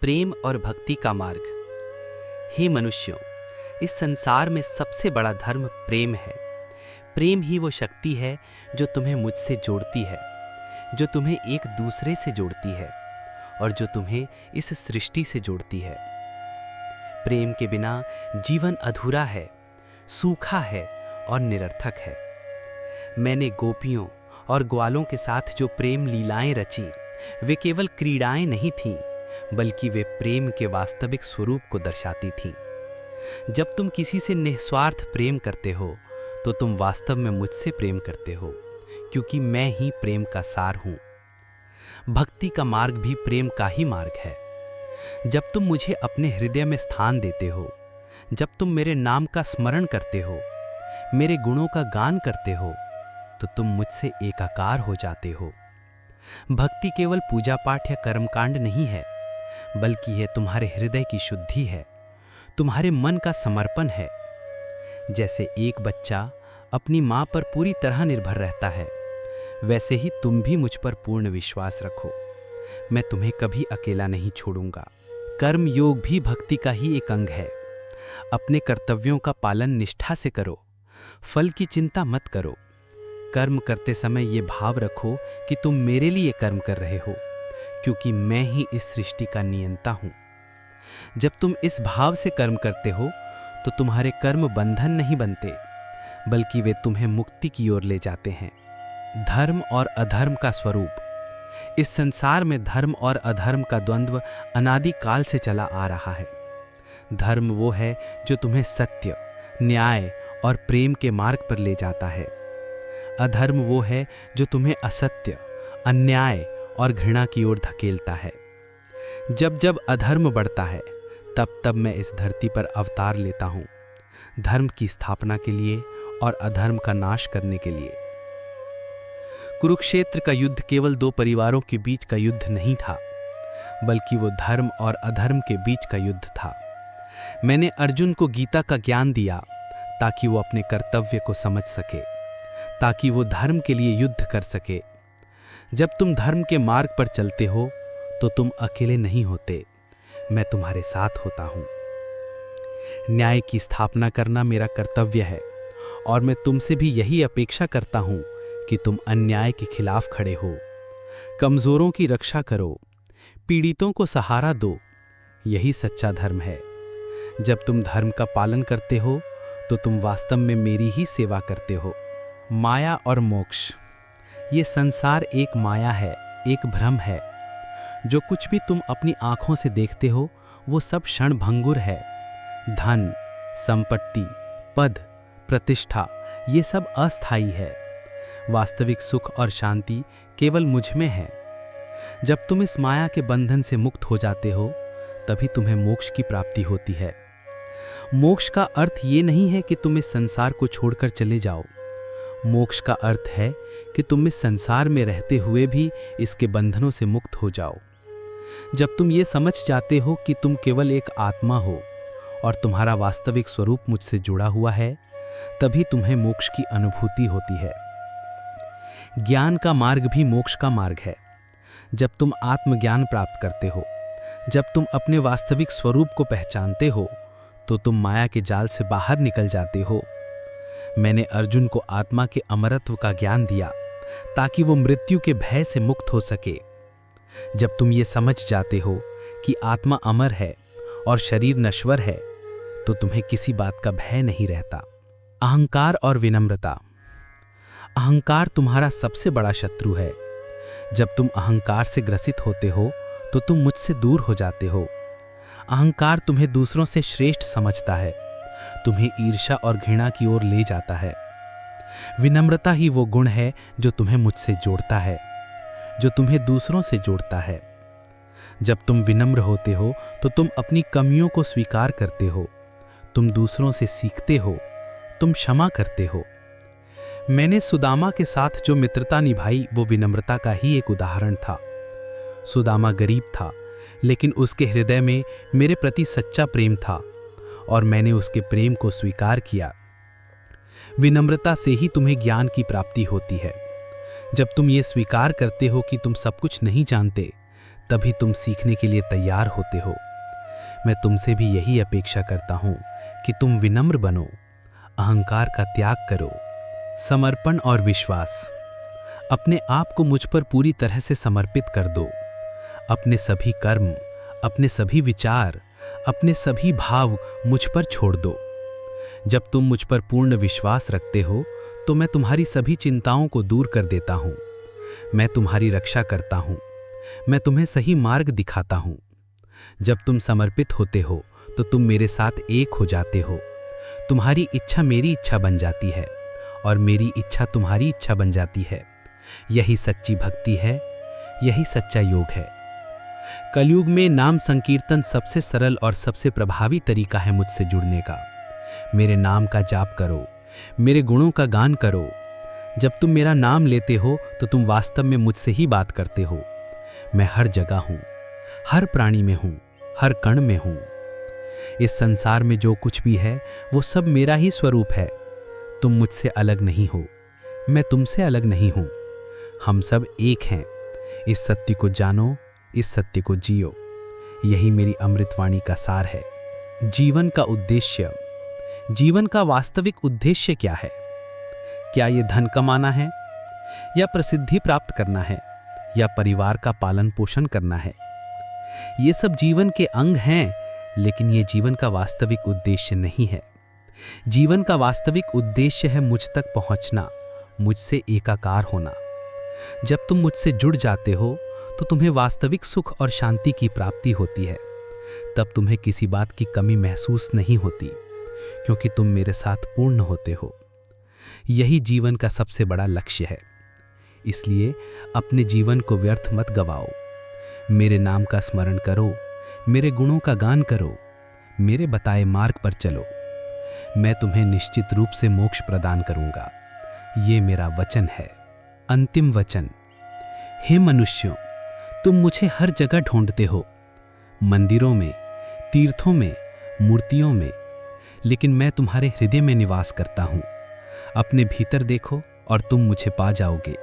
प्रेम और भक्ति का मार्ग। हे मनुष्यों, इस संसार में सबसे बड़ा धर्म प्रेम है। प्रेम ही वो शक्ति है जो तुम्हें मुझसे जोड़ती है, जो तुम्हें एक दूसरे से जोड़ती है और जो तुम्हें इस सृष्टि से जोड़ती है। प्रेम के बिना जीवन अधूरा है, सूखा है और निरर्थक है। मैंने गोपियों और ग्वालों के साथ जो प्रेम लीलाएं रची, वे केवल क्रीड़ाएं नहीं थीं, बल्कि वे प्रेम के वास्तविक स्वरूप को दर्शाती थीं। जब तुम किसी से निस्वार्थ प्रेम करते हो तो तुम वास्तव में मुझसे प्रेम करते हो, क्योंकि मैं ही प्रेम का सार हूं। भक्ति का मार्ग भी प्रेम का ही मार्ग है। जब तुम मुझे अपने हृदय में स्थान देते हो, जब तुम मेरे नाम का स्मरण करते हो, मेरे गुणों का गान करते हो, तो तुम मुझसे एकाकार हो जाते हो। भक्ति केवल पूजा पाठ या कर्मकांड नहीं है, बल्कि यह तुम्हारे हृदय की शुद्धि है, तुम्हारे मन का समर्पण है। जैसे एक बच्चा अपनी माँ पर पूरी तरह निर्भर रहता है, वैसे ही तुम भी मुझ पर पूर्ण विश्वास रखो। मैं तुम्हें कभी अकेला नहीं छोड़ूंगा। कर्म योग भी भक्ति का ही एक अंग है। अपने कर्तव्यों का पालन निष्ठा से करो, फल की चिंता मत करो। कर्म करते समय ये भाव रखो कि तुम मेरे लिए कर्म कर रहे हो, क्योंकि मैं ही इस सृष्टि का नियंता हूं। जब तुम इस भाव से कर्म करते हो तो तुम्हारे कर्म बंधन नहीं बनते, बल्कि वे तुम्हें मुक्ति की ओर ले जाते हैं। धर्म और अधर्म का स्वरूप। इस संसार में धर्म और अधर्म का द्वंद्व अनादिकाल से चला आ रहा है। धर्म वो है जो तुम्हें सत्य, न्याय और प्रेम के मार्ग पर ले जाता है। अधर्म वो है जो तुम्हें असत्य, अन्याय और घृणा की ओर धकेलता है। जब जब अधर्म बढ़ता है, तब तब मैं इस धरती पर अवतार लेता हूं, धर्म की स्थापना के लिए और अधर्म का नाश करने के लिए। कुरुक्षेत्र का युद्ध केवल दो परिवारों के बीच का युद्ध नहीं था, बल्कि वो धर्म और अधर्म के बीच का युद्ध था। मैंने अर्जुन को गीता का ज्ञान दिया ताकि वो अपने कर्तव्य को समझ सके, ताकि वो धर्म के लिए युद्ध कर सके। जब तुम धर्म के मार्ग पर चलते हो तो तुम अकेले नहीं होते, मैं तुम्हारे साथ होता हूं। न्याय की स्थापना करना मेरा कर्तव्य है और मैं तुमसे भी यही अपेक्षा करता हूं कि तुम अन्याय के खिलाफ खड़े हो, कमजोरों की रक्षा करो, पीड़ितों को सहारा दो। यही सच्चा धर्म है। जब तुम धर्म का पालन करते हो तो तुम वास्तव में मेरी ही सेवा करते हो। माया और मोक्ष। ये संसार एक माया है, एक भ्रम है। जो कुछ भी तुम अपनी आंखों से देखते हो वो सब क्षणभंगुर है। धन, संपत्ति, पद, प्रतिष्ठा, ये सब अस्थायी है। वास्तविक सुख और शांति केवल मुझ में है। जब तुम इस माया के बंधन से मुक्त हो जाते हो, तभी तुम्हें मोक्ष की प्राप्ति होती है। मोक्ष का अर्थ ये नहीं है कि तुम इस संसार को छोड़कर चले जाओ। मोक्ष का अर्थ है कि तुम इस संसार में रहते हुए भी इसके बंधनों से मुक्त हो जाओ। जब तुम ये समझ जाते हो कि तुम केवल एक आत्मा हो और तुम्हारा वास्तविक स्वरूप मुझसे जुड़ा हुआ है, तभी तुम्हें मोक्ष की अनुभूति होती है। ज्ञान का मार्ग भी मोक्ष का मार्ग है। जब तुम आत्मज्ञान प्राप्त करते हो, जब तुम अपने वास्तविक स्वरूप को पहचानते हो, तो तुम माया के जाल से बाहर निकल जाते हो। मैंने अर्जुन को आत्मा के अमरत्व का ज्ञान दिया ताकि वो मृत्यु के भय से मुक्त हो सके। जब तुम ये समझ जाते हो कि आत्मा अमर है और शरीर नश्वर है, तो तुम्हें किसी बात का भय नहीं रहता। अहंकार और विनम्रता। अहंकार तुम्हारा सबसे बड़ा शत्रु है। जब तुम अहंकार से ग्रसित होते हो तो तुम मुझसे दूर हो जाते हो। अहंकार तुम्हें दूसरों से श्रेष्ठ समझता है, तुम्हें ईर्ष्या और घृणा की ओर ले जाता है। विनम्रता ही वो गुण है जो तुम्हें मुझसे जोड़ता है, जो तुम्हें दूसरों से जोड़ता है। जब तुम विनम्र होते हो तो तुम अपनी कमियों को स्वीकार करते हो, तुम दूसरों से सीखते हो, तुम क्षमा करते हो। मैंने सुदामा के साथ जो मित्रता निभाई वो विनम्रता का ही एक उदाहरण था। सुदामा गरीब था, लेकिन उसके हृदय में मेरे प्रति सच्चा प्रेम था और मैंने उसके प्रेम को स्वीकार किया। विनम्रता से ही तुम्हें ज्ञान की प्राप्ति होती है। जब तुम ये स्वीकार करते हो कि तुम सब कुछ नहीं जानते, तभी तुम सीखने के लिए तैयार होते हो। मैं तुमसे भी यही अपेक्षा करता हूँ कि तुम विनम्र बनो, अहंकार का त्याग करो। समर्पण और विश्वास। अपने आप को मुझ पर पूरी तरह से समर्पित कर दो। अपने सभी कर्म, अपने सभी विचार, अपने सभी भाव मुझ पर छोड़ दो। जब तुम मुझ पर पूर्ण विश्वास रखते हो तो मैं तुम्हारी सभी चिंताओं को दूर कर देता हूँ। मैं तुम्हारी रक्षा करता हूँ, मैं तुम्हें सही मार्ग दिखाता हूँ। जब तुम समर्पित होते हो तो तुम मेरे साथ एक हो जाते हो। तुम्हारी इच्छा मेरी इच्छा बन जाती है और मेरी इच्छा तुम्हारी इच्छा बन जाती है। यही सच्ची भक्ति है, यही सच्चा योग है। कलयुग में नाम संकीर्तन सबसे सरल और सबसे प्रभावी तरीका है मुझसे जुड़ने का। मेरे नाम का जाप करो, मेरे गुणों का गान करो। जब तुम मेरा नाम लेते हो तो तुम वास्तव में मुझसे ही बात करते हो। मैं हर जगह हूँ, हर प्राणी में हूँ, हर कण में हूँ। इस संसार में जो कुछ भी है वो सब मेरा ही स्वरूप है। तुम मुझसे अलग नहीं हो, मैं तुमसे अलग नहीं हूँ। हम सब एक हैं। इस सत्य को जानो, इस सत्य को जियो। यही मेरी अमृतवाणी का सार है। जीवन का उद्देश्य। जीवन का वास्तविक उद्देश्य क्या है? क्या ये धन कमाना है, या प्रसिद्धि प्राप्त करना है, या परिवार का पालन पोषण करना है? ये सब जीवन के अंग हैं, लेकिन ये जीवन का वास्तविक उद्देश्य नहीं है। जीवन का वास्तविक उद्देश्य है मुझ तक पहुंचना, मुझसे एकाकार होना। जब तुम मुझसे जुड़ जाते हो तो तुम्हें वास्तविक सुख और शांति की प्राप्ति होती है। तब तुम्हें किसी बात की कमी महसूस नहीं होती, क्योंकि तुम मेरे साथ पूर्ण होते हो। यही जीवन का सबसे बड़ा लक्ष्य है। इसलिए अपने जीवन को व्यर्थ मत गवाओ। मेरे नाम का स्मरण करो, मेरे गुणों का गान करो, मेरे बताए मार्ग पर चलो। मैं तुम्हें निश्चित रूप से मोक्ष प्रदान करूंगा। ये मेरा वचन है। अंतिम वचन। हे मनुष्यों, तुम मुझे हर जगह ढूंढते हो, मंदिरों में, तीर्थों में, मूर्तियों में, लेकिन मैं तुम्हारे हृदय में निवास करता हूँ। अपने भीतर देखो और तुम मुझे पा जाओगे।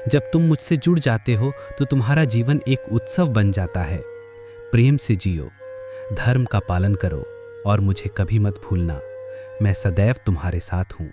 जब तुम मुझसे जुड़ जाते हो तो तुम्हारा जीवन एक उत्सव बन जाता है। प्रेम से जियो, धर्म का पालन करो और मुझे कभी मत भूलना। मैं सदैव तुम्हारे साथ हूँ।